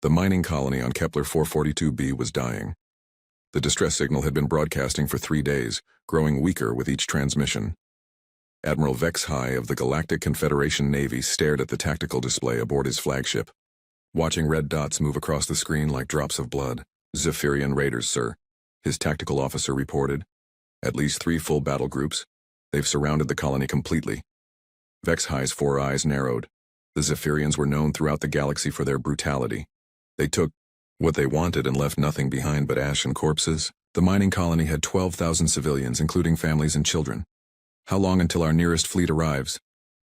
The mining colony on Kepler 442b was dying. The distress signal had been broadcasting for 3 days, growing weaker with each transmission. Admiral Vex High of the Galactic Confederation Navy stared at the tactical display aboard his flagship, watching red dots move across the screen like drops of blood. Zephyrian raiders, sir, his tactical officer reported. At least 3 full battle groups. They've surrounded the colony completely. Vex High's 4 eyes narrowed. The Zephyrians were known throughout the galaxy for their brutality. They took what they wanted and left nothing behind but ash and corpses. The mining colony had 12,000 civilians, including families and children. How long until our nearest fleet arrives?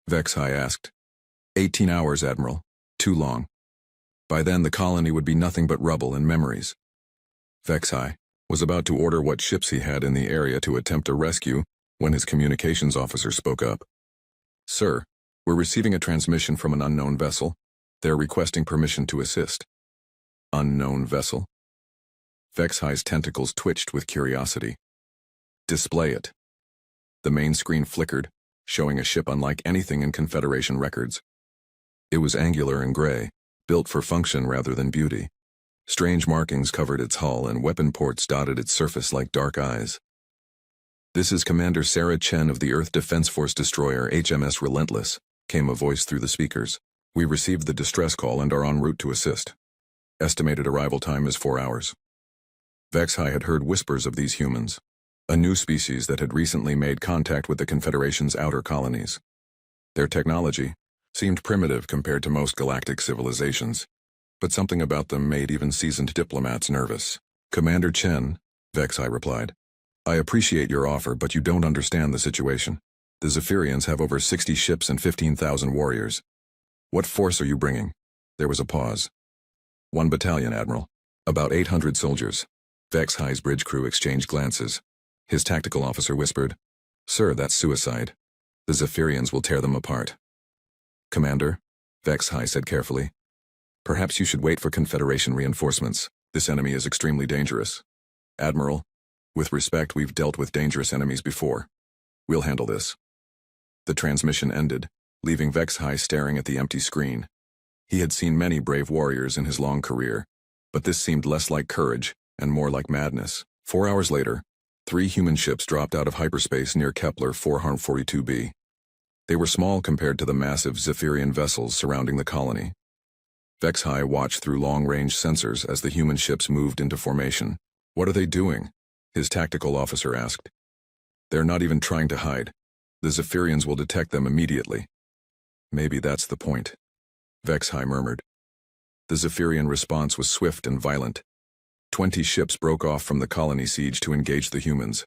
Vex High asked. 18 hours, Admiral. Too long. By then, the colony would be nothing but rubble and memories. Vex High was about to order what ships he had in the area to attempt a rescue when his communications officer spoke up. Sir, we're receiving a transmission from an unknown vessel. They're requesting permission to assist. Unknown vessel? Vex High's tentacles twitched with curiosity. Display it. The main screen flickered, showing a ship unlike anything in Confederation records. It was angular and gray, built for function rather than beauty. Strange markings covered its hull and weapon ports dotted its surface like dark eyes. This is Commander Sarah Chen of the Earth Defense Force destroyer HMS Relentless, came a voice through the speakers. We received the distress call and are en route to assist. Estimated arrival time is 4 hours. Vex High had heard whispers of these humans, a new species that had recently made contact with the Confederation's outer colonies. Their technology seemed primitive compared to most galactic civilizations, but something about them made even seasoned diplomats nervous. Commander Chen, Vex High replied, I appreciate your offer, but you don't understand the situation. The Zephyrians have over 60 ships and 15,000 warriors. What force are you bringing? There was a pause. 1 battalion, Admiral. About 800 soldiers. Vex High's bridge crew exchanged glances. His tactical officer whispered, Sir, that's suicide. The Zephyrians will tear them apart. Commander, Vex High said carefully, perhaps you should wait for Confederation reinforcements. This enemy is extremely dangerous. Admiral, with respect, we've dealt with dangerous enemies before. We'll handle this. The transmission ended, leaving Vex High staring at the empty screen. He had seen many brave warriors in his long career, but this seemed less like courage and more like madness. 4 hours later, 3 human ships dropped out of hyperspace near Kepler 442b. They were small compared to the massive Zephyrian vessels surrounding the colony. Vex High watched through long-range sensors as the human ships moved into formation. What are they doing? His tactical officer asked. They're not even trying to hide. The Zephyrians will detect them immediately. Maybe that's the point, Vex High murmured. The Zephyrian response was swift and violent. 20 ships broke off from the colony siege to engage the humans.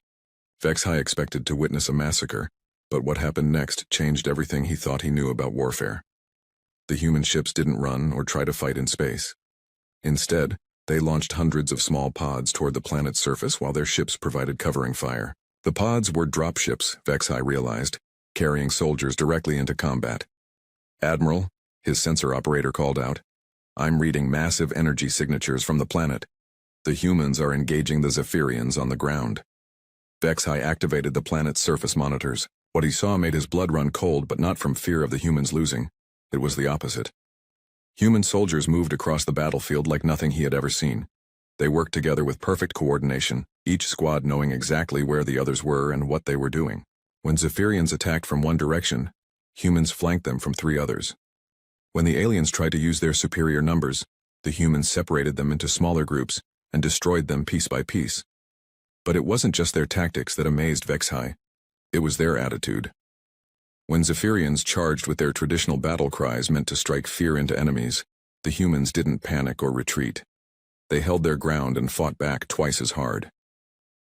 Vex High expected to witness a massacre, but what happened next changed everything he thought he knew about warfare. The human ships didn't run or try to fight in space. Instead, they launched hundreds of small pods toward the planet's surface while their ships provided covering fire. The pods were dropships, Vex High realized, carrying soldiers directly into combat. Admiral, his sensor operator called out, I'm reading massive energy signatures from the planet. The humans are engaging the Zephyrians on the ground. Vex High activated the planet's surface monitors. What he saw made his blood run cold, but not from fear of the humans losing. It was the opposite. Human soldiers moved across the battlefield like nothing he had ever seen. They worked together with perfect coordination, each squad knowing exactly where the others were and what they were doing. When Zephyrians attacked from one direction, humans flanked them from 3 others. When the aliens tried to use their superior numbers, the humans separated them into smaller groups and destroyed them piece by piece. But it wasn't just their tactics that amazed Vex High. It was their attitude. When Zephyrians charged with their traditional battle cries meant to strike fear into enemies, the humans didn't panic or retreat. They held their ground and fought back twice as hard.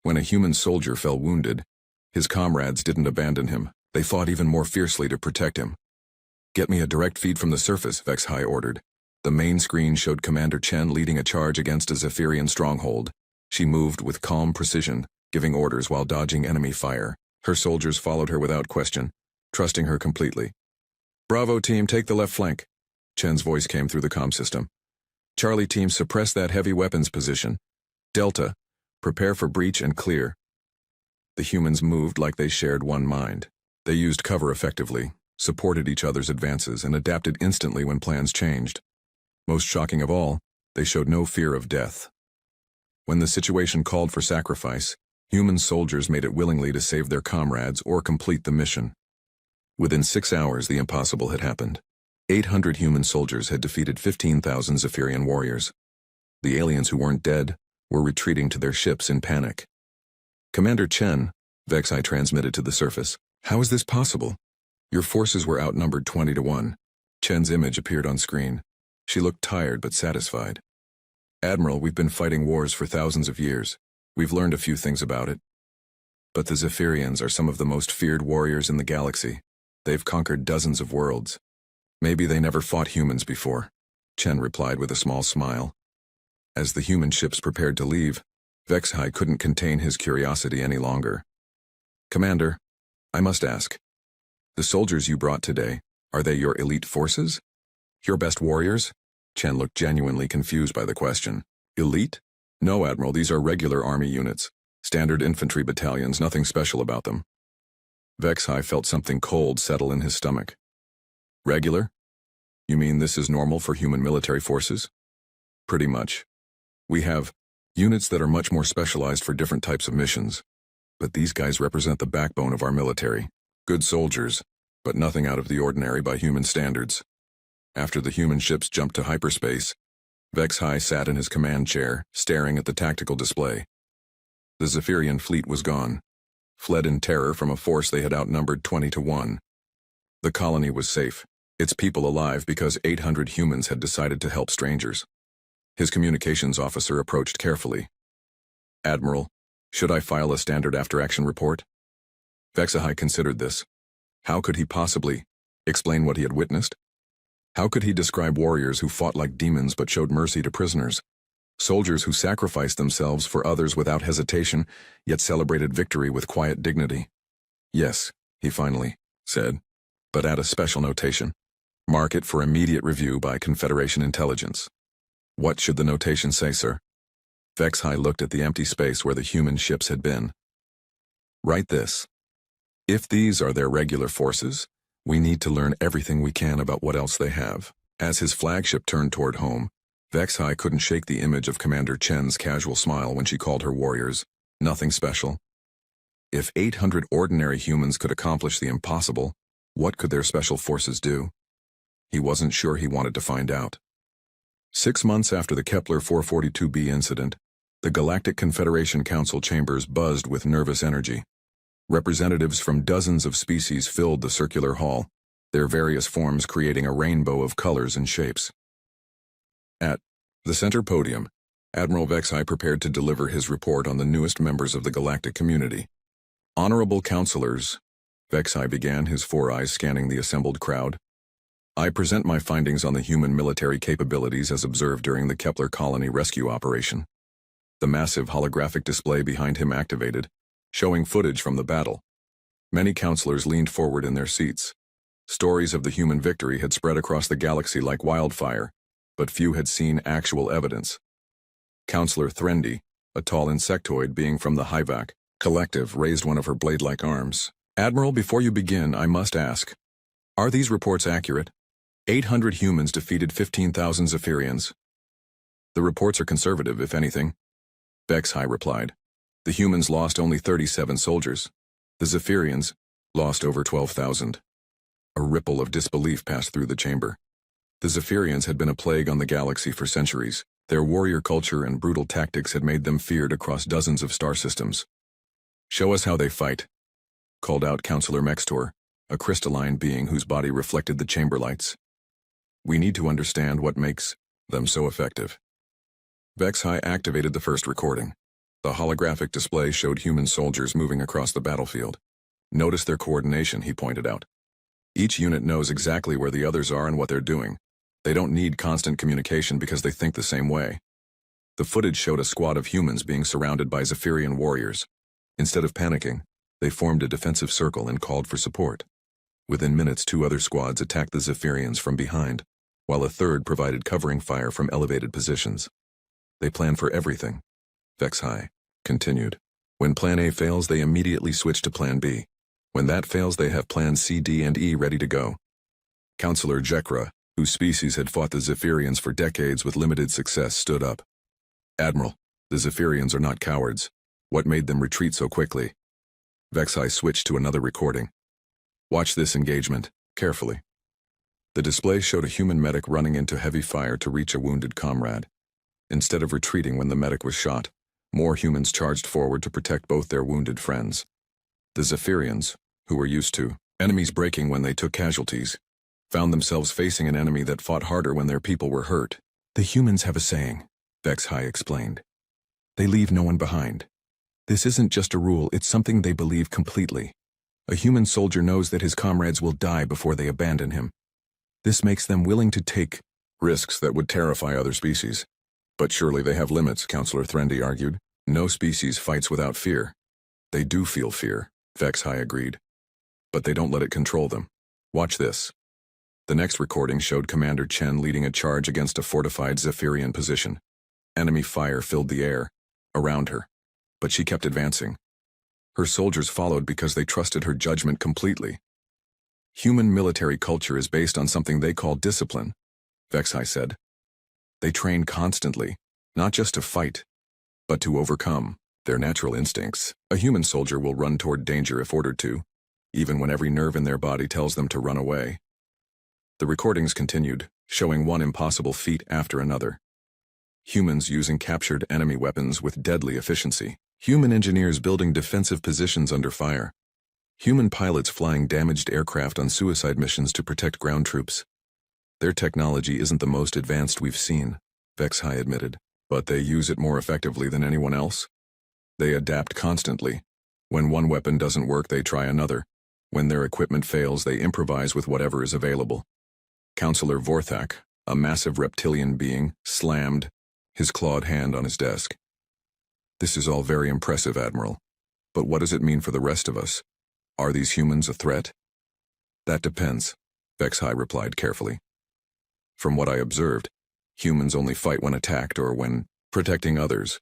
When a human soldier fell wounded, his comrades didn't abandon him. They fought even more fiercely to protect him. Get me a direct feed from the surface, Vex High ordered. The main screen showed Commander Chen leading a charge against a Zephyrian stronghold. She moved with calm precision, giving orders while dodging enemy fire. Her soldiers followed her without question, trusting her completely. Bravo team, take the left flank. Chen's voice came through the comm system. Charlie team, suppress that heavy weapons position. Delta, prepare for breach and clear. The humans moved like they shared one mind. They used cover effectively, supported each other's advances, and adapted instantly when plans changed. Most shocking of all, They showed no fear of death. When the situation called for sacrifice, human soldiers made it willingly to save their comrades or complete the mission. Within 6 hours, the impossible had happened. 800 human soldiers had defeated 15,000 Zephyrian warriors. The aliens who weren't dead were retreating to their ships in panic. Commander Chen, Vexai transmitted to the surface. How is this possible? Your forces were outnumbered 20-1. Chen's image appeared on screen. She looked tired but satisfied. Admiral, we've been fighting wars for thousands of years. We've learned a few things about it. But the Zephyrians are some of the most feared warriors in the galaxy. They've conquered dozens of worlds. Maybe they never fought humans before, Chen replied with a small smile. As the human ships prepared to leave, Vexai couldn't contain his curiosity any longer. Commander, I must ask. The soldiers you brought today, are they your elite forces? Your best warriors? Chen looked genuinely confused by the question. Elite? No, Admiral, these are regular army units. Standard infantry battalions, nothing special about them. Vexai felt something cold settle in his stomach. Regular? You mean this is normal for human military forces? Pretty much. We have units that are much more specialized for different types of missions. But these guys represent the backbone of our military. Good soldiers, but nothing out of the ordinary by human standards. After the human ships jumped to hyperspace, Vexai sat in his command chair, staring at the tactical display. The Zephyrian fleet was gone, fled in terror from a force they had outnumbered 20-1. The colony was safe, its people alive because 800 humans had decided to help strangers. His communications officer approached carefully. Admiral, should I file a standard after-action report? Vexai considered this. How could he possibly explain what he had witnessed? How could he describe warriors who fought like demons but showed mercy to prisoners? Soldiers who sacrificed themselves for others without hesitation, yet celebrated victory with quiet dignity? Yes, he finally said, but add a special notation. Mark it for immediate review by Confederation intelligence. What should the notation say, sir? Vexai looked at the empty space where the human ships had been. Write this. If these are their regular forces, we need to learn everything we can about what else they have. As his flagship turned toward home, Vexai couldn't shake the image of Commander Chen's casual smile when she called her warriors nothing special. If 800 ordinary humans could accomplish the impossible, what could their special forces do? He wasn't sure he wanted to find out. 6 months after the Kepler 442b incident, the Galactic Confederation Council chambers buzzed with nervous energy. Representatives from dozens of species filled the circular hall, their various forms creating a rainbow of colors and shapes. At the center podium, Admiral Vexai prepared to deliver his report on the newest members of the galactic community. Honorable counselors, Vexai began, his 4 eyes scanning the assembled crowd. I present my findings on the human military capabilities as observed during the Kepler colony rescue operation. The massive holographic display behind him activated, showing footage from the battle. Many counselors leaned forward in their seats. Stories of the human victory had spread across the galaxy like wildfire, but few had seen actual evidence. Counselor Threndi, a tall insectoid being from the Hyvac collective, raised one of her blade-like arms. Admiral, before you begin, I must ask, are these reports accurate? 800 humans defeated 15,000 Zephyrians. The reports are conservative, if anything. Vexai replied. The humans lost only 37 soldiers. The Zephyrians lost over 12,000. A ripple of disbelief passed through the chamber. The Zephyrians had been a plague on the galaxy for centuries. Their warrior culture and brutal tactics had made them feared across dozens of star systems. Show us how they fight, called out Counselor Mextor, a crystalline being whose body reflected the chamber lights. We need to understand what makes them so effective. Vexai activated the first recording. The holographic display showed human soldiers moving across the battlefield. Notice their coordination, he pointed out. Each unit knows exactly where the others are and what they're doing. They don't need constant communication because they think the same way. The footage showed a squad of humans being surrounded by Zephyrian warriors. Instead of panicking, they formed a defensive circle and called for support. Within minutes, 2 other squads attacked the Zephyrians from behind, while a third provided covering fire from elevated positions. They plan for everything, Vexai continued. When Plan A fails, they immediately switch to Plan B. When that fails, they have Plans C, D, and E ready to go. Counselor Jekra, whose species had fought the Zephyrians for decades with limited success, stood up. "Admiral, the Zephyrians are not cowards. What made them retreat so quickly?" Vexai switched to another recording. "Watch this engagement, carefully." The display showed a human medic running into heavy fire to reach a wounded comrade. Instead of retreating when the medic was shot, more humans charged forward to protect both their wounded friends. The Zephyrians, who were used to enemies breaking when they took casualties, found themselves facing an enemy that fought harder when their people were hurt. "The humans have a saying," Vexai explained. "They leave no one behind. This isn't just a rule, it's something they believe completely. A human soldier knows that his comrades will die before they abandon him. This makes them willing to take risks that would terrify other species." "But surely they have limits," Counselor Threndy argued. "No species fights without fear." "They do feel fear," Vexai agreed. "But they don't let it control them. Watch this." The next recording showed Commander Chen leading a charge against a fortified Zephyrian position. Enemy fire filled the air around her, but she kept advancing. Her soldiers followed because they trusted her judgment completely. "Human military culture is based on something they call discipline," Vexai said. "They train constantly, not just to fight, but to overcome their natural instincts. A human soldier will run toward danger if ordered to, even when every nerve in their body tells them to run away." The recordings continued, showing one impossible feat after another. Humans using captured enemy weapons with deadly efficiency. Human engineers building defensive positions under fire. Human pilots flying damaged aircraft on suicide missions to protect ground troops. "Their technology isn't the most advanced we've seen," Vexai admitted, "but they use it more effectively than anyone else. They adapt constantly. When one weapon doesn't work, they try another. When their equipment fails, they improvise with whatever is available." Counselor Vorthak, a massive reptilian being, slammed his clawed hand on his desk. "This is all very impressive, Admiral. But what does it mean for the rest of us? Are these humans a threat?" "That depends," Vexai replied carefully. "From what I observed, humans only fight when attacked or when protecting others.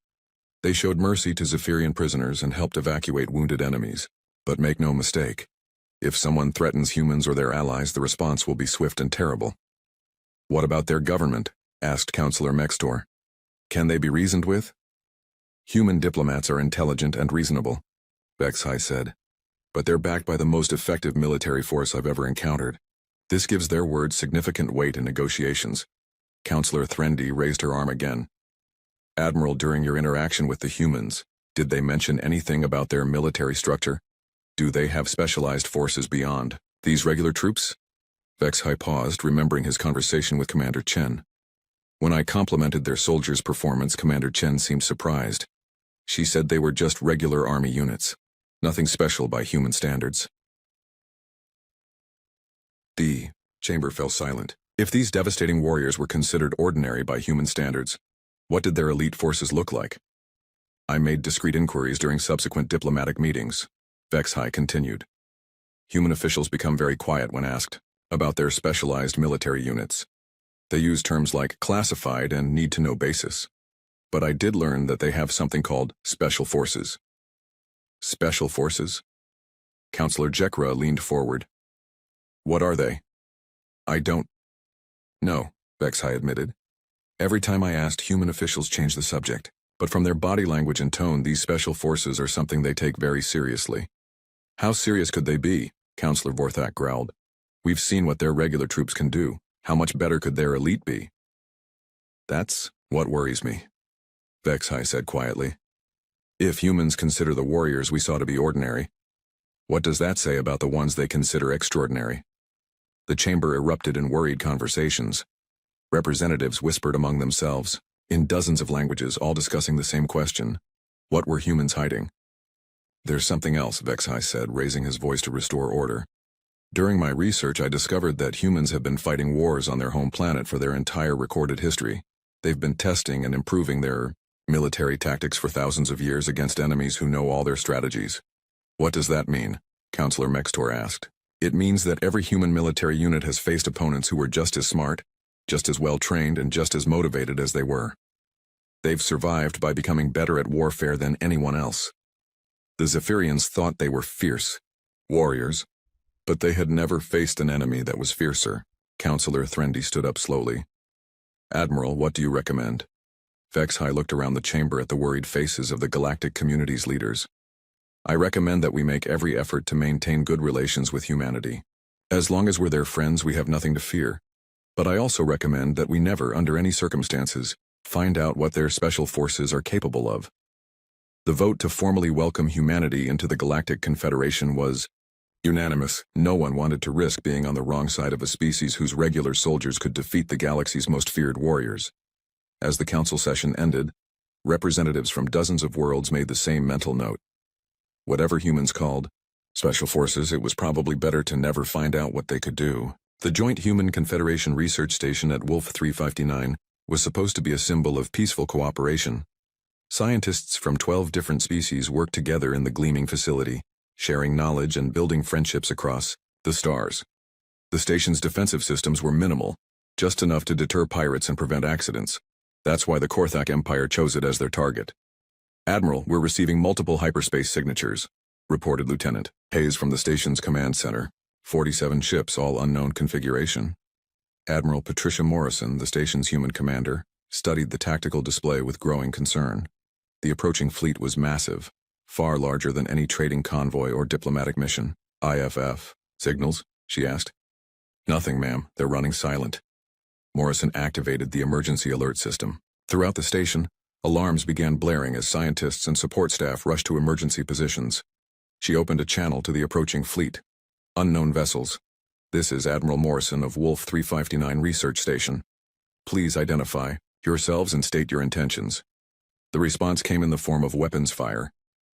They showed mercy to Zephyrian prisoners and helped evacuate wounded enemies. But make no mistake, if someone threatens humans or their allies, the response will be swift and terrible." "What about their government?" asked Counselor Mextor. "Can they be reasoned with?" "Human diplomats are intelligent and reasonable," Vexai said. "But they're backed by the most effective military force I've ever encountered. This gives their words significant weight in negotiations." Counselor Threndy raised her arm again. "Admiral, during your interaction with the humans, did they mention anything about their military structure? Do they have specialized forces beyond these regular troops?" Vexai paused, remembering his conversation with Commander Chen. When I complimented their soldiers' performance, Commander Chen seemed surprised. She said they were just regular army units. Nothing special by human standards. The chamber fell silent. If these devastating warriors were considered ordinary by human standards, what did their elite forces look like? "I made discreet inquiries during subsequent diplomatic meetings," Vexai continued. "Human officials become very quiet when asked about their specialized military units. They use terms like classified and need-to-know basis. But I did learn that they have something called special forces." "Special forces?" Counselor Jekra leaned forward. "What are they?" "I don't know," Vexai admitted. Every time I asked, human officials changed the subject. But from their body language and tone, these special forces are something they take very seriously. "How serious could they be?" Counselor Vorthak growled. "We've seen what their regular troops can do. How much better could their elite be?" "That's what worries me," Vexai said quietly. "If humans consider the warriors we saw to be ordinary, what does that say about the ones they consider extraordinary?" The chamber erupted in worried conversations. Representatives whispered among themselves, in dozens of languages, all discussing the same question. What were humans hiding? "There's something else," Vexai said, raising his voice to restore order. "During my research, I discovered that humans have been fighting wars on their home planet for their entire recorded history. They've been testing and improving their military tactics for thousands of years against enemies who know all their strategies." "What does that mean?" Counselor Mextor asked. "It means that every human military unit has faced opponents who were just as smart, just as well-trained, and just as motivated as they were. They've survived by becoming better at warfare than anyone else. The Zephyrians thought they were fierce warriors, but they had never faced an enemy that was fiercer. Counselor Threndy stood up slowly. Admiral, what do you recommend? Vex-High looked around the chamber at the worried faces of the Galactic community's leaders. I recommend that we make every effort to maintain good relations with humanity. As long as we're their friends, we have nothing to fear. But I also recommend that we never, under any circumstances, find out what their special forces are capable of. The vote to formally welcome humanity into the Galactic Confederation was unanimous. No one wanted to risk being on the wrong side of a species whose regular soldiers could defeat the galaxy's most feared warriors. As the council session ended, representatives from dozens of worlds made the same mental note. Whatever humans called special forces, it was probably better to never find out what they could do. The Joint Human Confederation Research Station at Wolf 359 was supposed to be a symbol of peaceful cooperation. Scientists from 12 different species worked together in the gleaming facility, sharing knowledge and building friendships across the stars. The station's defensive systems were minimal, just enough to deter pirates and prevent accidents. That's why the Korthak Empire chose it as their target. Admiral, we're receiving multiple hyperspace signatures, reported Lieutenant Hayes from the station's command center. 47 ships, all unknown configuration. Admiral Patricia Morrison, the station's human commander, studied the tactical display with growing concern. The approaching fleet was massive, far larger than any trading convoy or diplomatic mission. IFF. Signals? She asked. Nothing, ma'am. They're running silent. Morrison activated the emergency alert system. Throughout the station, alarms began blaring as scientists and support staff rushed to emergency positions. She opened a channel to the approaching fleet. Unknown vessels. This is Admiral Morrison of Wolf 359 Research Station. Please identify yourselves and state your intentions. The response came in the form of weapons fire.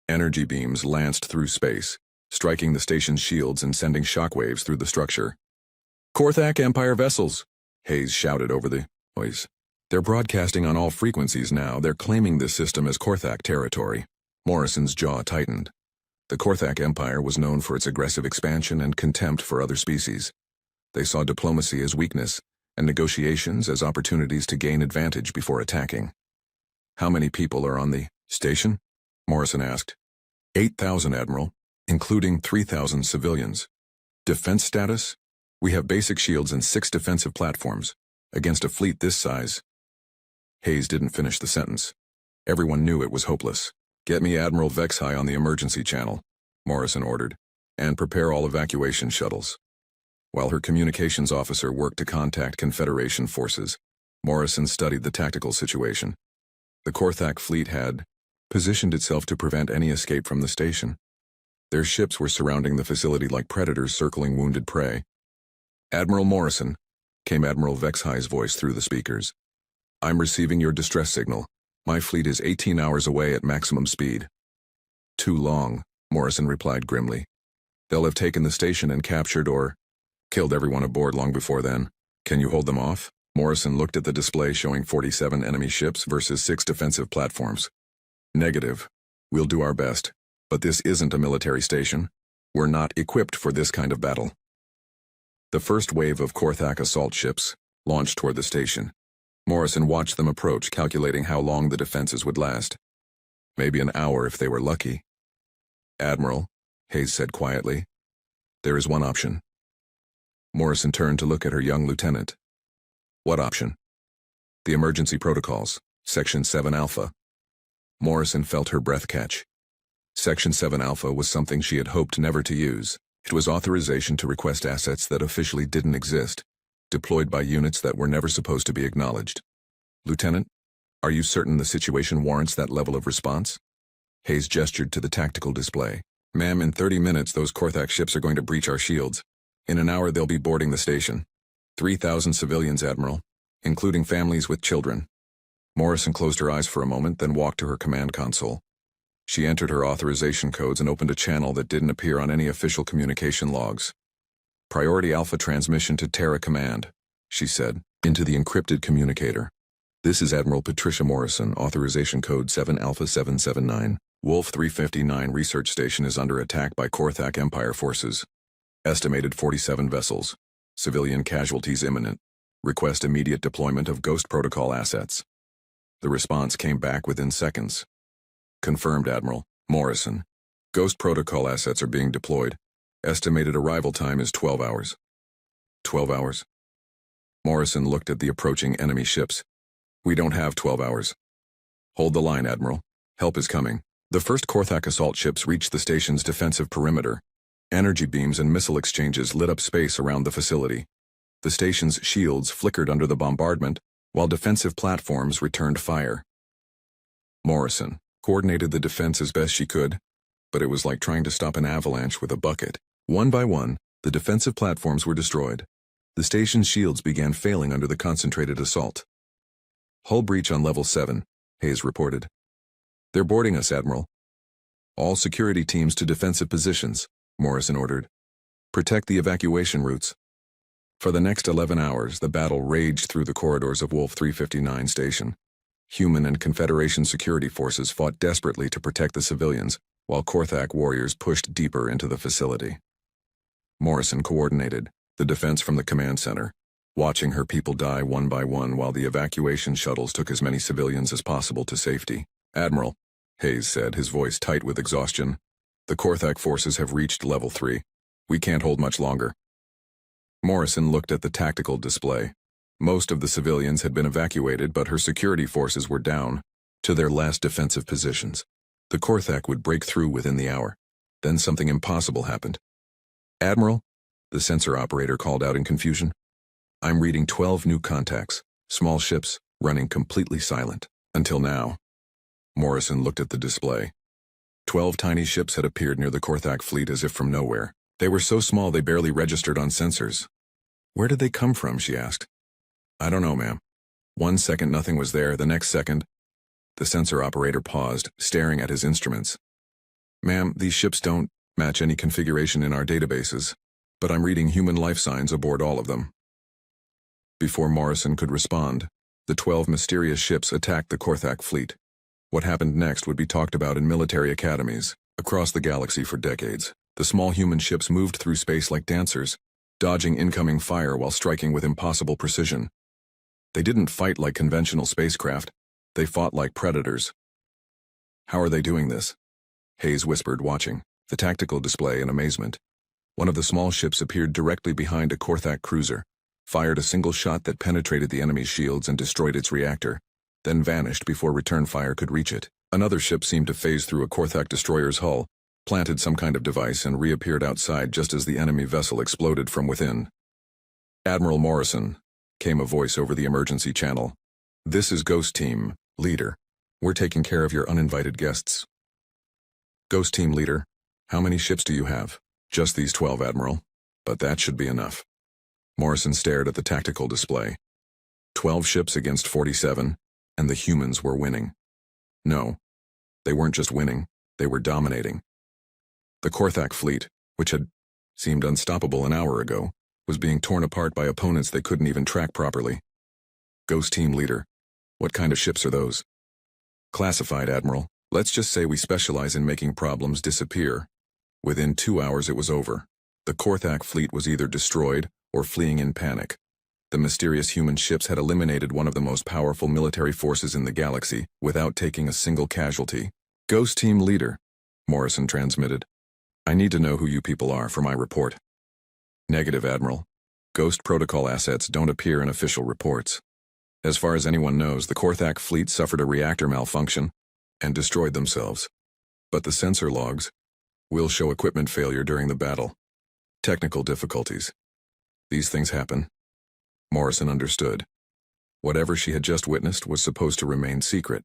Energy beams lanced through space, striking the station's shields and sending shockwaves through the structure. Korthak Empire vessels, Hayes shouted over the noise. They're broadcasting on all frequencies now. They're claiming this system as Korthak territory. Morrison's jaw tightened. The Korthak Empire was known for its aggressive expansion and contempt for other species. They saw diplomacy as weakness and negotiations as opportunities to gain advantage before attacking. How many people are on the station? Morrison asked. 8,000, Admiral, including 3,000 civilians. Defense status? We have basic shields and 6 defensive platforms. Against a fleet this size. Hayes didn't finish the sentence. Everyone knew it was hopeless. Get me Admiral Vex-High on the emergency channel, Morrison ordered, and prepare all evacuation shuttles. While her communications officer worked to contact Confederation forces, Morrison studied the tactical situation. The Korthak fleet had positioned itself to prevent any escape from the station. Their ships were surrounding the facility like predators circling wounded prey. Admiral Morrison, came Admiral Vex-High's voice through the speakers. I'm receiving your distress signal. My fleet is 18 hours away at maximum speed. Too long, Morrison replied grimly. They'll have taken the station and captured or killed everyone aboard long before then. Can you hold them off? Morrison looked at the display showing 47 enemy ships versus 6 defensive platforms. Negative. We'll do our best. But this isn't a military station. We're not equipped for this kind of battle. The first wave of Korthak assault ships launched toward the station. Morrison watched them approach, calculating how long the defenses would last. Maybe an hour if they were lucky. Admiral, Hayes said quietly, there is one option. Morrison turned to look at her young lieutenant. What option? The emergency protocols, Section 7 Alpha. Morrison felt her breath catch. Section 7 Alpha was something she had hoped never to use. It was authorization to request assets that officially didn't exist, deployed by units that were never supposed to be acknowledged. Lieutenant, are you certain the situation warrants that level of response? Hayes gestured to the tactical display. Ma'am, in 30 minutes those Korthak ships are going to breach our shields. In an hour they'll be boarding the station. 3,000 civilians, Admiral, including families with children. Morrison closed her eyes for a moment, then walked to her command console. She entered her authorization codes and opened a channel that didn't appear on any official communication logs. Priority Alpha transmission to Terra Command, she said, into the encrypted communicator. This is Admiral Patricia Morrison, authorization code 7 Alpha 779. Wolf 359 Research Station is under attack by Korthak Empire forces. Estimated 47 vessels. Civilian casualties imminent. Request immediate deployment of Ghost Protocol assets. The response came back within seconds. Confirmed, Admiral. Morrison. Ghost Protocol assets are being deployed. Estimated arrival time is 12 hours. 12 hours? Morrison looked at the approaching enemy ships. We don't have 12 hours. Hold the line, Admiral. Help is coming. The first Korthak assault ships reached the station's defensive perimeter. Energy beams and missile exchanges lit up space around the facility. The station's shields flickered under the bombardment, while defensive platforms returned fire. Morrison coordinated the defense as best she could, but it was like trying to stop an avalanche with a bucket. One by one, the defensive platforms were destroyed. The station's shields began failing under the concentrated assault. Hull breach on level 7, Hayes reported. They're boarding us, Admiral. All security teams to defensive positions, Morrison ordered. Protect the evacuation routes. For the next 11 hours, the battle raged through the corridors of Wolf 359 station. Human and Confederation security forces fought desperately to protect the civilians, while Korthak warriors pushed deeper into the facility. Morrison coordinated the defense from the command center, watching her people die one by one while the evacuation shuttles took as many civilians as possible to safety. Admiral, Hayes said, his voice tight with exhaustion, the Korthak forces have reached level 3. We can't hold much longer. Morrison looked at the tactical display. Most of the civilians had been evacuated, but her security forces were down to their last defensive positions. The Korthak would break through within the hour. Then something impossible happened. Admiral, the sensor operator called out in confusion. I'm reading 12 new contacts, small ships, running completely silent. Until now. Morrison looked at the display. 12 tiny ships had appeared near the Korthak fleet as if from nowhere. They were so small they barely registered on sensors. Where did they come from, she asked. I don't know, ma'am. 1 second nothing was there, the next second. The sensor operator paused, staring at his instruments. Ma'am, these ships don't match any configuration in our databases, but I'm reading human life signs aboard all of them. Before Morrison could respond, the 12 mysterious ships attacked the Korthak fleet. What happened next would be talked about in military academies across the galaxy for decades. The small human ships moved through space like dancers, dodging incoming fire while striking with impossible precision. They didn't fight like conventional spacecraft. They fought like predators. How are they doing this? Hayes whispered, watching the tactical display in amazement. One of the small ships appeared directly behind a Korthak cruiser, fired a single shot that penetrated the enemy's shields and destroyed its reactor, then vanished before return fire could reach it. Another ship seemed to phase through a Korthak destroyer's hull, planted some kind of device, and reappeared outside just as the enemy vessel exploded from within. Admiral Morrison, came a voice over the emergency channel. This is Ghost Team, Leader. We're taking care of your uninvited guests. Ghost Team Leader, how many ships do you have? Just these 12, Admiral. But that should be enough. Morrison stared at the tactical display. 12 ships against 47, and the humans were winning. No, they weren't just winning, they were dominating. The Korthak fleet, which had seemed unstoppable an hour ago, was being torn apart by opponents they couldn't even track properly. Ghost Team Leader, what kind of ships are those? Classified, Admiral. Let's just say we specialize in making problems disappear. Within 2 hours it was over. The Korthak fleet was either destroyed or fleeing in panic. The mysterious human ships had eliminated one of the most powerful military forces in the galaxy without taking a single casualty. Ghost Team Leader, Morrison transmitted. I need to know who you people are for my report. Negative, Admiral. Ghost protocol assets don't appear in official reports. As far as anyone knows, the Korthak fleet suffered a reactor malfunction and destroyed themselves. But the sensor logs will show equipment failure during the battle. Technical difficulties. These things happen. Morrison understood. Whatever she had just witnessed was supposed to remain secret.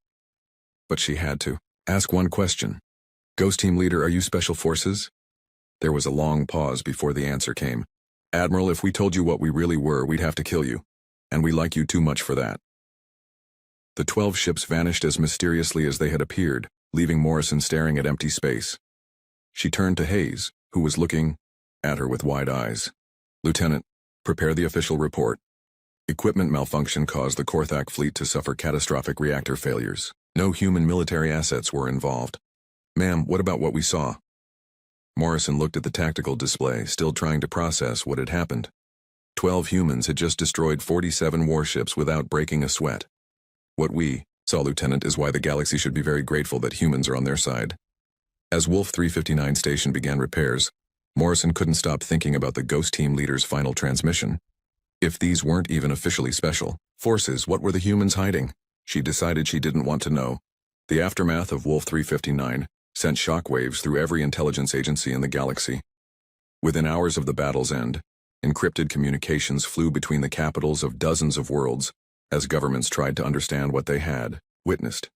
But she had to ask one question. Ghost Team Leader, are you Special Forces? There was a long pause before the answer came. Admiral, if we told you what we really were, we'd have to kill you. And we like you too much for that. The 12 ships vanished as mysteriously as they had appeared, leaving Morrison staring at empty space. She turned to Hayes, who was looking at her with wide eyes. Lieutenant, prepare the official report. Equipment malfunction caused the Korthak fleet to suffer catastrophic reactor failures. No human military assets were involved. Ma'am, what about what we saw? Morrison looked at the tactical display, still trying to process what had happened. 12 humans had just destroyed 47 warships without breaking a sweat. What we saw, Lieutenant, is why the galaxy should be very grateful that humans are on their side. As Wolf 359 station began repairs, Morrison couldn't stop thinking about the Ghost Team Leader's final transmission. If these weren't even officially special forces, what were the humans hiding? She decided she didn't want to know. The aftermath of Wolf 359 sent shockwaves through every intelligence agency in the galaxy. Within hours of the battle's end, encrypted communications flew between the capitals of dozens of worlds as governments tried to understand what they had witnessed.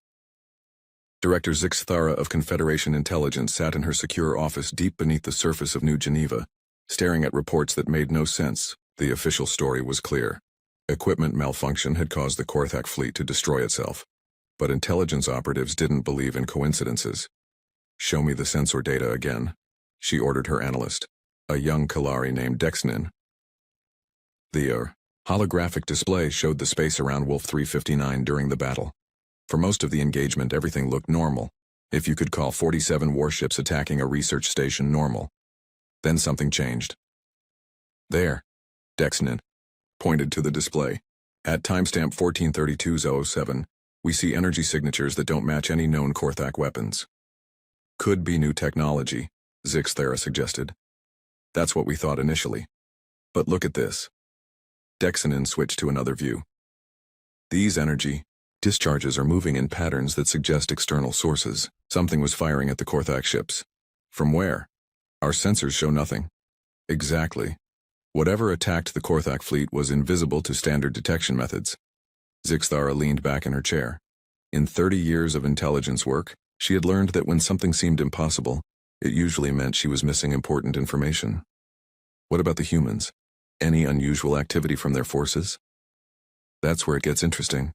Director Zix Thara of Confederation Intelligence sat in her secure office deep beneath the surface of New Geneva, staring at reports that made no sense. The official story was clear. Equipment malfunction had caused the Korthak fleet to destroy itself. But intelligence operatives didn't believe in coincidences. "Show me the sensor data again," she ordered her analyst, a young Kalari named Dexnin. The holographic display showed the space around Wolf 359 during the battle. For most of the engagement, everything looked normal, if you could call 47 warships attacking a research station normal. Then something changed. There, Dexnin pointed to the display. At timestamp 1432-07, we see energy signatures that don't match any known Korthak weapons. Could be new technology, Zix Thara suggested. That's what we thought initially. But look at this. Dexnin switched to another view. These energy discharges are moving in patterns that suggest external sources. Something was firing at the Korthak ships. From where? Our sensors show nothing. Exactly. Whatever attacked the Korthak fleet was invisible to standard detection methods. Zix Thara leaned back in her chair. In 30 years of intelligence work, she had learned that when something seemed impossible, it usually meant she was missing important information. What about the humans? Any unusual activity from their forces? That's where it gets interesting,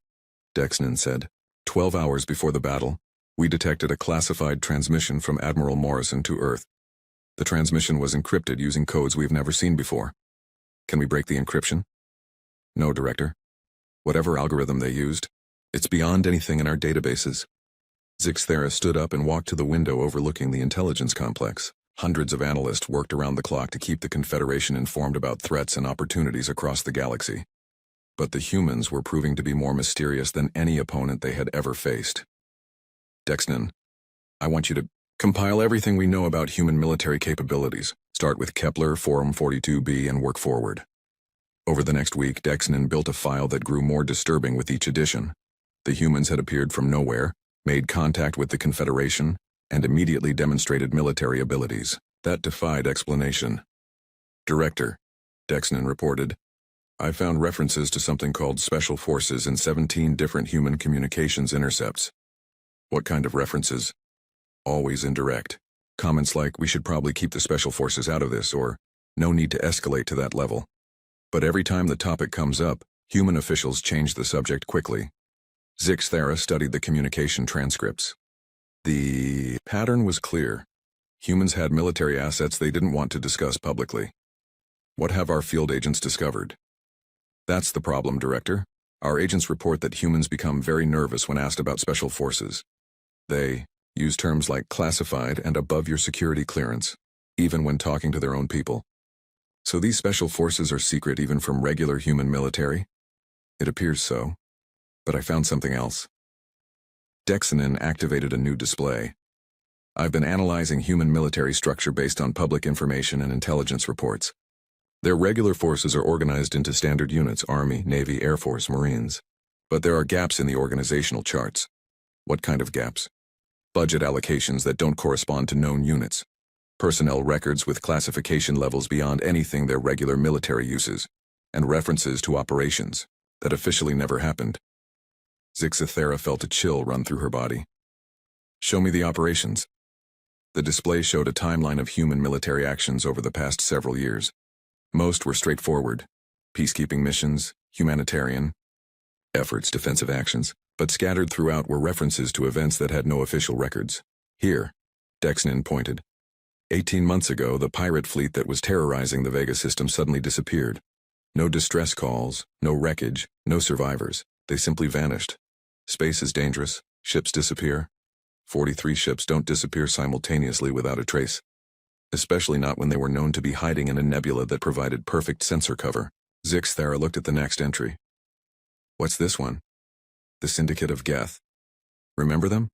Dexnin said. 12 hours before the battle, we detected a classified transmission from Admiral Morrison to Earth. The transmission was encrypted using codes we've never seen before. Can we break the encryption? No, Director. Whatever algorithm they used, it's beyond anything in our databases. Zix Thara stood up and walked to the window overlooking the intelligence complex. Hundreds of analysts worked around the clock to keep the Confederation informed about threats and opportunities across the galaxy. But the humans were proving to be more mysterious than any opponent they had ever faced. Dexnin, I want you to compile everything we know about human military capabilities. Start with Kepler, Forum 42b, and work forward. Over the next week, Dexnin built a file that grew more disturbing with each edition. The humans had appeared from nowhere, made contact with the Confederation, and immediately demonstrated military abilities that defied explanation. Director, Dexnin reported, I found references to something called Special Forces in 17 different human communications intercepts. What kind of references? Always indirect. Comments like, we should probably keep the Special Forces out of this, or no need to escalate to that level. But every time the topic comes up, human officials change the subject quickly. Zix Thara studied the communication transcripts. The pattern was clear. Humans had military assets they didn't want to discuss publicly. What have our field agents discovered? That's the problem, Director. Our agents report that humans become very nervous when asked about special forces. They use terms like classified and above your security clearance, even when talking to their own people. So these special forces are secret even from regular human military? It appears so. But I found something else. Dexnin activated a new display. I've been analyzing human military structure based on public information and intelligence reports. Their regular forces are organized into standard units: Army, Navy, Air Force, Marines. But there are gaps in the organizational charts. What kind of gaps? Budget allocations that don't correspond to known units. Personnel records with classification levels beyond anything their regular military uses. And references to operations that officially never happened. Zix Thara felt a chill run through her body. Show me the operations. The display showed a timeline of human military actions over the past several years. Most were straightforward. Peacekeeping missions, humanitarian efforts, defensive actions, but scattered throughout were references to events that had no official records. Here, Dexnin pointed. 18 months ago, the pirate fleet that was terrorizing the Vega system suddenly disappeared. No distress calls, no wreckage, no survivors. They simply vanished. Space is dangerous. Ships disappear. 43 ships don't disappear simultaneously without a trace. Especially not when they were known to be hiding in a nebula that provided perfect sensor cover. Zix Thara looked at the next entry. What's this one? The Syndicate of Geth. Remember them?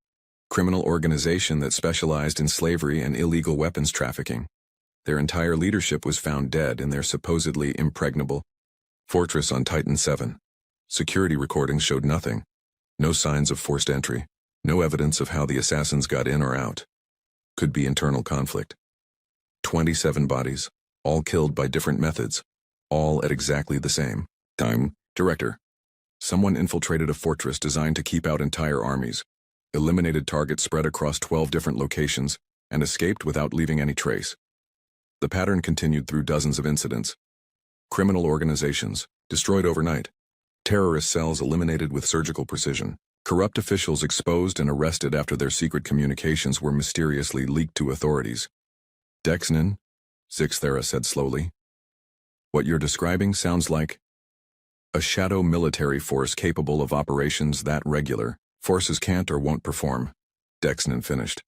Criminal organization that specialized in slavery and illegal weapons trafficking. Their entire leadership was found dead in their supposedly impregnable Fortress on Titan 7. Security recordings showed nothing. No signs of forced entry. No evidence of how the assassins got in or out. Could be internal conflict. 27 bodies, all killed by different methods, all at exactly the same time. Director. Someone infiltrated a fortress designed to keep out entire armies, eliminated targets spread across 12 different locations, and escaped without leaving any trace. The pattern continued through dozens of incidents. Criminal organizations, destroyed overnight. Terrorist cells eliminated with surgical precision. Corrupt officials exposed and arrested after their secret communications were mysteriously leaked to authorities. Dexnin, Zixthera said slowly. What you're describing sounds like a shadow military force capable of operations that regular forces can't or won't perform, Dexnin finished.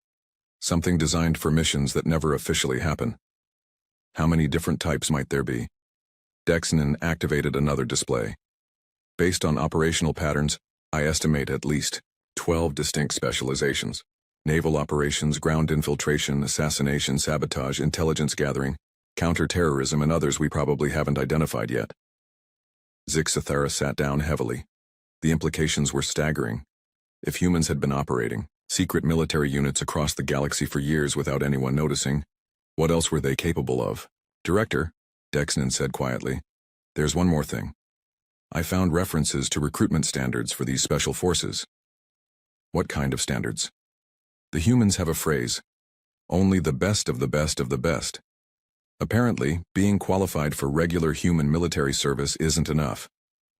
Something designed for missions that never officially happen. How many different types might there be? Dexnin activated another display. Based on operational patterns, I estimate at least 12 distinct specializations. Naval operations, ground infiltration, assassination, sabotage, intelligence gathering, counter-terrorism, and others we probably haven't identified yet. Zixthera sat down heavily. The implications were staggering. If humans had been operating secret military units across the galaxy for years without anyone noticing, what else were they capable of? Director, Dexnin said quietly, there's one more thing. I found references to recruitment standards for these special forces. What kind of standards? The humans have a phrase, only the best of the best of the best. Apparently, being qualified for regular human military service isn't enough.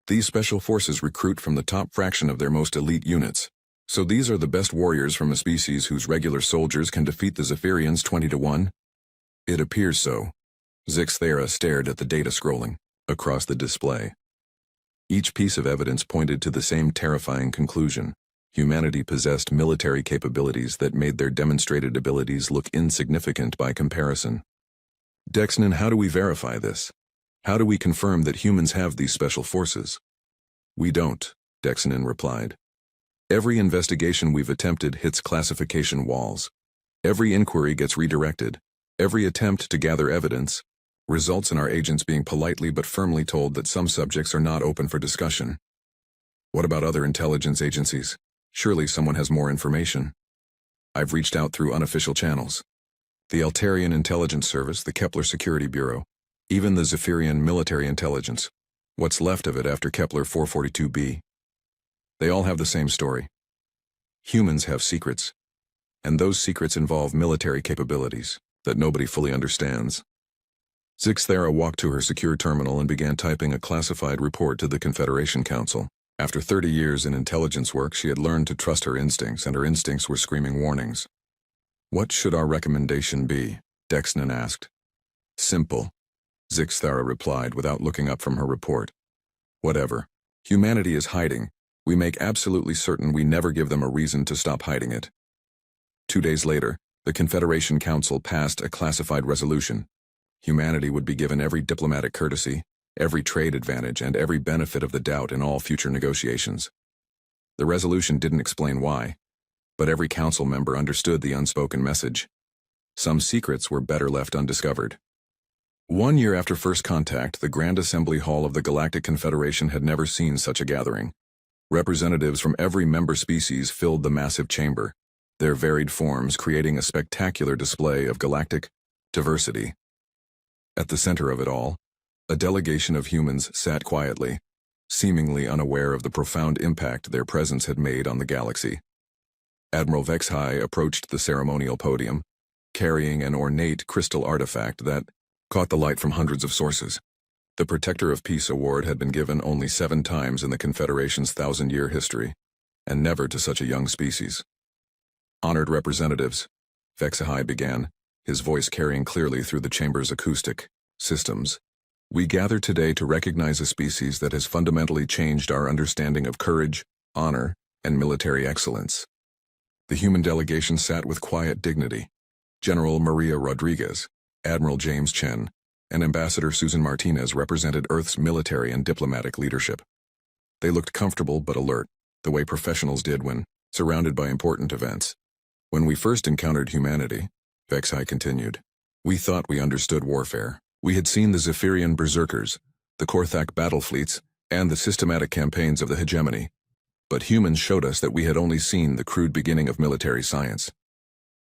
These special forces recruit from the top fraction of their most elite units. So these are the best warriors from a species whose regular soldiers can defeat the Zephyrians 20-1? It appears so. Zixthera stared at the data scrolling across the display. Each piece of evidence pointed to the same terrifying conclusion. Humanity possessed military capabilities that made their demonstrated abilities look insignificant by comparison. Dexnin, how do we verify this? How do we confirm that humans have these special forces? We don't, Dexnin replied. Every investigation we've attempted hits classification walls. Every inquiry gets redirected. Every attempt to gather evidence results in our agents being politely but firmly told that some subjects are not open for discussion. What about other intelligence agencies? Surely someone has more information. I've reached out through unofficial channels. The Altarian Intelligence Service, the Kepler Security Bureau, even the Zephyrian Military Intelligence. What's left of it after Kepler 442b? They all have the same story. Humans have secrets, and those secrets involve military capabilities that nobody fully understands. Zixthera walked to her secure terminal and began typing a classified report to the Confederation Council. After 30 years in intelligence work, she had learned to trust her instincts, and her instincts were screaming warnings. What should our recommendation be? Dexnin asked. Simple, Zixthera replied without looking up from her report. Whatever. Humanity is hiding. We make absolutely certain we never give them a reason to stop hiding it. 2 days later, the Confederation Council passed a classified resolution. Humanity would be given every diplomatic courtesy, every trade advantage, and every benefit of the doubt in all future negotiations. The resolution didn't explain why, but every council member understood the unspoken message. Some secrets were better left undiscovered. 1 year after first contact, the Grand Assembly Hall of the Galactic Confederation had never seen such a gathering. Representatives from every member species filled the massive chamber, their varied forms creating a spectacular display of galactic diversity. At the center of it all, a delegation of humans sat quietly, seemingly unaware of the profound impact their presence had made on the galaxy. Admiral Vexhai approached the ceremonial podium, carrying an ornate crystal artifact that caught the light from hundreds of sources. The Protector of Peace award had been given only 7 times in the Confederation's 1,000-year history, and never to such a young species. Honored representatives, Vexhai began, his voice carrying clearly through the chamber's acoustic systems. We gather today to recognize a species that has fundamentally changed our understanding of courage, honor, and military excellence. The human delegation sat with quiet dignity. General Maria Rodriguez, Admiral James Chen, and Ambassador Susan Martinez represented Earth's military and diplomatic leadership. They looked comfortable but alert, the way professionals did when surrounded by important events. When we first encountered humanity, Vexhai continued, we thought we understood warfare. We had seen the Zephyrian berserkers, the Korthak battle fleets, and the systematic campaigns of the hegemony. But humans showed us that we had only seen the crude beginning of military science.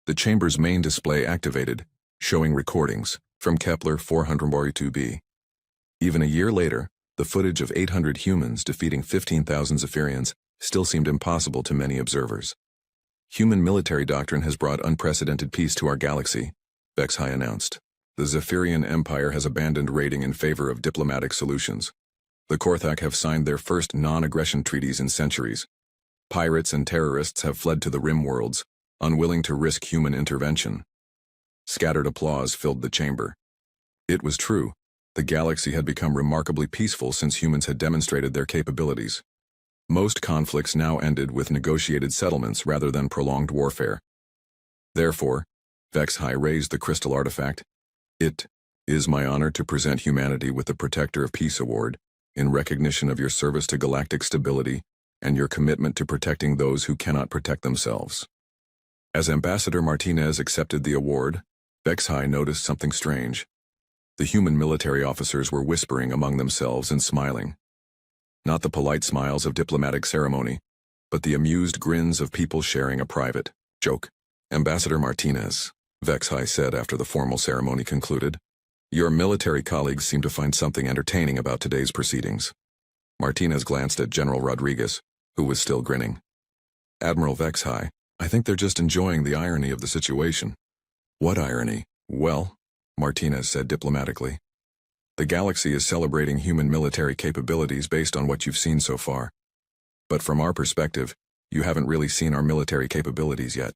The chamber's main display activated, showing recordings from Kepler 442b. Even a year later, the footage of 800 humans defeating 15,000 Zephyrians still seemed impossible to many observers. Human military doctrine has brought unprecedented peace to our galaxy, HFY announced. The Zephyrian Empire has abandoned raiding in favor of diplomatic solutions. The Korthak have signed their first non-aggression treaties in centuries. Pirates and terrorists have fled to the rim worlds, unwilling to risk human intervention. Scattered applause filled the chamber. It was true. The galaxy had become remarkably peaceful since humans had demonstrated their capabilities. Most conflicts now ended with negotiated settlements rather than prolonged warfare. Therefore, HFY raised the crystal artifact. It is my honor to present humanity with the Protector of Peace Award in recognition of your service to galactic stability and your commitment to protecting those who cannot protect themselves. As Ambassador Martinez accepted the award, HFY noticed something strange. The human military officers were whispering among themselves and smiling. Not the polite smiles of diplomatic ceremony, but the amused grins of people sharing a private joke. Ambassador Martinez, HFY said after the formal ceremony concluded, your military colleagues seem to find something entertaining about today's proceedings. Martinez glanced at General Rodriguez, who was still grinning. Admiral HFY, I think they're just enjoying the irony of the situation. What irony? Well, Martinez said diplomatically. The galaxy is celebrating human military capabilities based on what you've seen so far. But from our perspective, you haven't really seen our military capabilities yet.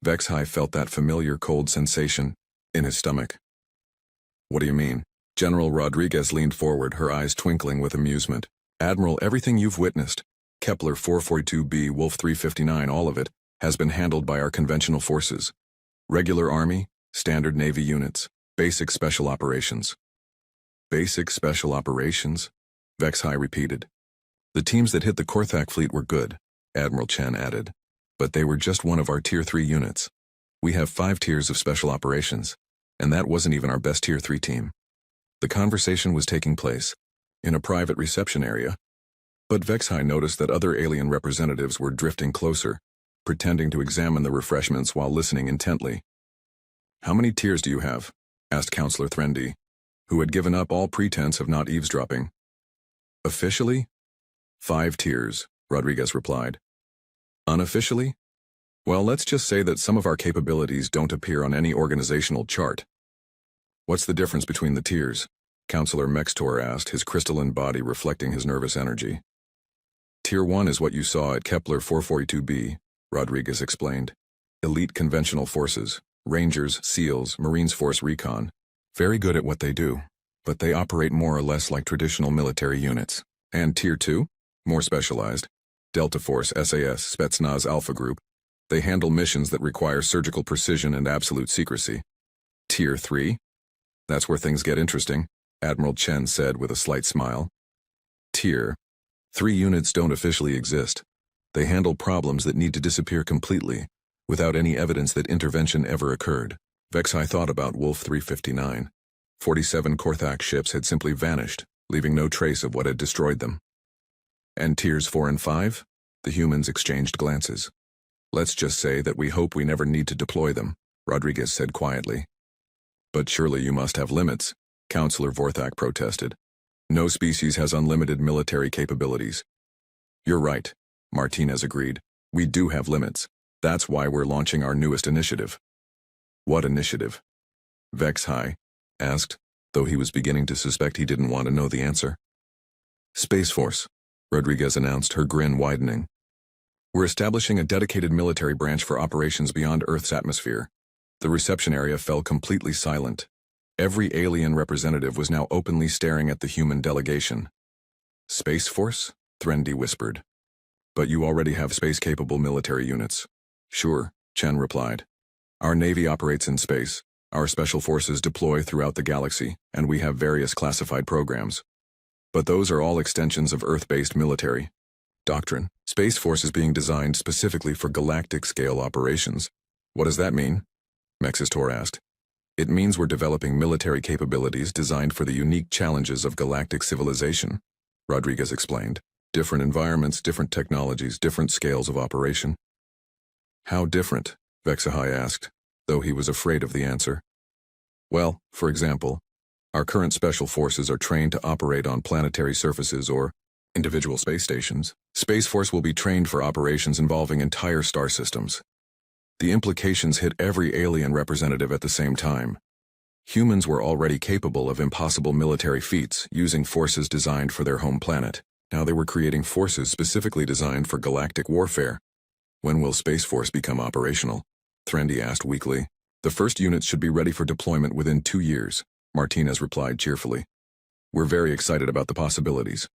HFY felt that familiar cold sensation in his stomach. What do you mean? General Rodriguez leaned forward, her eyes twinkling with amusement. Admiral, everything you've witnessed, Kepler 442b, Wolf 359, all of it, has been handled by our conventional forces. Regular Army, standard Navy units, basic special operations. Basic special operations? HFY repeated. The teams that hit the Korthak fleet were good, Admiral Chen added. But they were just one of our Tier 3 units. We have 5 tiers of special operations, and that wasn't even our best Tier 3 team. The conversation was taking place in a private reception area, but HFY noticed that other alien representatives were drifting closer, pretending to examine the refreshments while listening intently. How many tiers do you have? Asked Counselor Threndy, who had given up all pretense of not eavesdropping. Officially? 5 tiers, Rodriguez replied. Unofficially? Well, let's just say that some of our capabilities don't appear on any organizational chart. What's the difference between the tiers? Counselor Mextor asked, his crystalline body reflecting his nervous energy. Tier 1 is what you saw at Kepler 442b, Rodriguez explained. Elite conventional forces, Rangers, SEALs, Marines Force Recon. Very good at what they do, but they operate more or less like traditional military units. And Tier 2? More specialized. Delta Force, SAS, Spetsnaz Alpha Group. They handle missions that require surgical precision and absolute secrecy. Tier 3? That's where things get interesting, Admiral Chen said with a slight smile. Tier 3 units don't officially exist. They handle problems that need to disappear completely, without any evidence that intervention ever occurred. HFY thought about Wolf 359. 47 Korthak ships had simply vanished, leaving no trace of what had destroyed them. And Tiers 4 and 5? The humans exchanged glances. Let's just say that we hope we never need to deploy them, Rodriguez said quietly. But surely you must have limits, Counselor Vorthak protested. No species has unlimited military capabilities. You're right, Martinez agreed. We do have limits. That's why we're launching our newest initiative. What initiative? HFY asked, though he was beginning to suspect he didn't want to know the answer. Space Force, Rodriguez announced, her grin widening. We're establishing a dedicated military branch for operations beyond Earth's atmosphere. The reception area fell completely silent. Every alien representative was now openly staring at the human delegation. Space Force? Threndy whispered. But you already have space-capable military units. Sure, Chen replied. Our Navy operates in space. Our special forces deploy throughout the galaxy, and we have various classified programs. But those are all extensions of Earth-based military doctrine. Space Force is being designed specifically for galactic-scale operations. What does that mean? Mexistor asked. It means we're developing military capabilities designed for the unique challenges of galactic civilization, Rodriguez explained. Different environments, different technologies, different scales of operation. How different? Vexahai asked, though he was afraid of the answer. Well, for example, our current special forces are trained to operate on planetary surfaces or individual space stations. Space Force will be trained for operations involving entire star systems. The implications hit every alien representative at the same time. Humans were already capable of impossible military feats using forces designed for their home planet. Now they were creating forces specifically designed for galactic warfare. When will Space Force become operational? Threndi asked weakly. The first units should be ready for deployment within 2 years, Martinez replied cheerfully. We're very excited about the possibilities.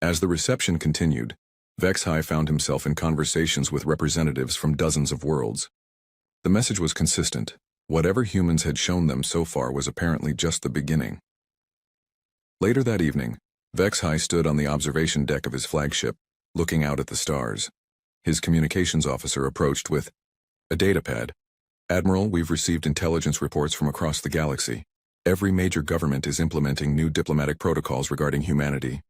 As the reception continued, Vexhai found himself in conversations with representatives from dozens of worlds. The message was consistent. Whatever humans had shown them so far was apparently just the beginning. Later that evening, Vexhai stood on the observation deck of his flagship, looking out at the stars. His communications officer approached with a datapad. Admiral, we've received intelligence reports from across the galaxy. Every major government is implementing new diplomatic protocols regarding humanity.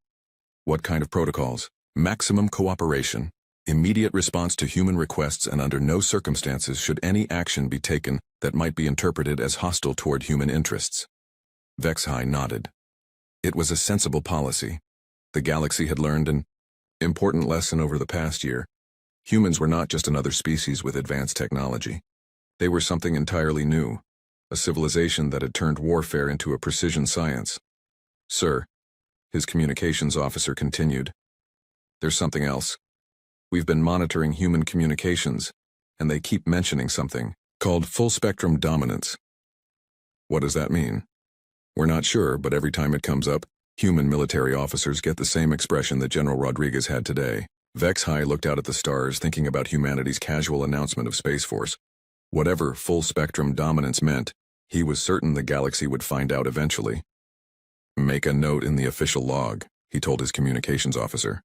What kind of protocols? Maximum cooperation, immediate response to human requests, and under no circumstances should any action be taken that might be interpreted as hostile toward human interests. Vexhai nodded. It was a sensible policy. The galaxy had learned an important lesson over the past year. Humans were not just another species with advanced technology. They were something entirely new, a civilization that had turned warfare into a precision science. Sir, his communications officer continued, there's something else. We've been monitoring human communications, and they keep mentioning something called full-spectrum dominance. What does that mean? We're not sure, but every time it comes up, human military officers get the same expression that General Rodriguez had today. Vexhai looked out at the stars, thinking about humanity's casual announcement of Space Force. Whatever full-spectrum dominance meant, he was certain the galaxy would find out eventually. Make a note in the official log, he told his communications officer.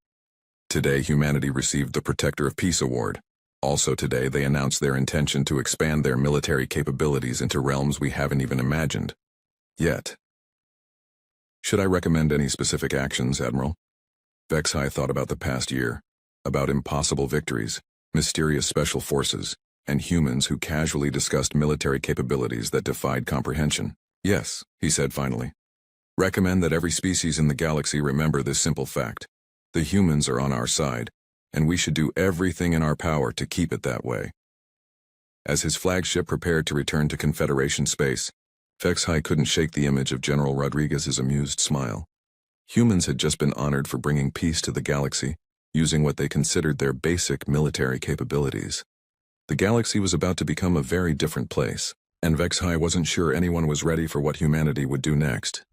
Today, humanity received the Protector of Peace Award. Also today, they announced their intention to expand their military capabilities into realms we haven't even imagined yet. Should I recommend any specific actions, Admiral? Vexhai thought about the past year, about impossible victories, mysterious special forces, and humans who casually discussed military capabilities that defied comprehension. Yes, he said finally. Recommend that every species in the galaxy remember this simple fact. The humans are on our side, and we should do everything in our power to keep it that way. As his flagship prepared to return to Confederation space, Vexhai couldn't shake the image of General Rodriguez's amused smile. Humans had just been honored for bringing peace to the galaxy, using what they considered their basic military capabilities. The galaxy was about to become a very different place, and Vexhai wasn't sure anyone was ready for what humanity would do next.